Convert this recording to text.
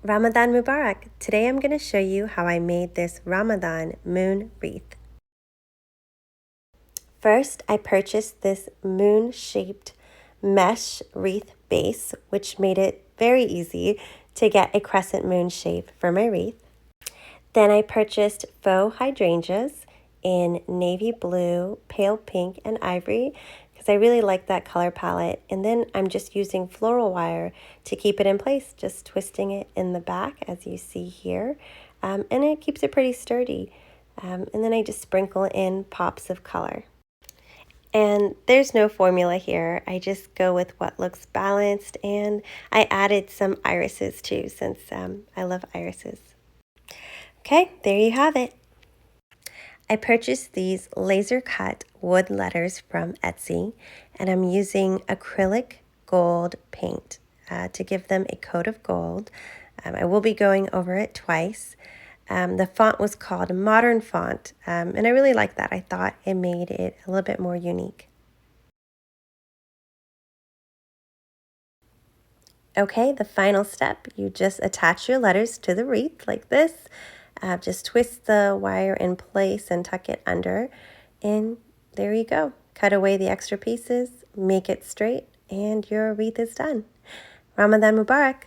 Ramadan Mubarak! Today I'm going to show you how I made this Ramadan moon wreath. First, I purchased this moon-shaped mesh wreath base, which made it very easy to get a crescent moon shape for my wreath. Then I purchased faux hydrangeas in navy blue, pale pink, and ivory because I really like that color palette. And then I'm just using floral wire to keep it in place, just twisting it in the back as you see here. And it keeps it pretty sturdy. And then I just sprinkle in pops of color. And there's no formula here. I just go with what looks balanced, and I added some irises too since I love irises. Okay, there you have it. I purchased these laser cut wood letters from Etsy, and I'm using acrylic gold paint to give them a coat of gold. I will be going over it twice. The font was called Modern Font, and I really like that. I thought it made it a little bit more unique. Okay, the final step, you just attach your letters to the wreath like this. Just twist the wire in place and tuck it under, and there you go. Cut away the extra pieces, make it straight, and your wreath is done. Ramadan Mubarak!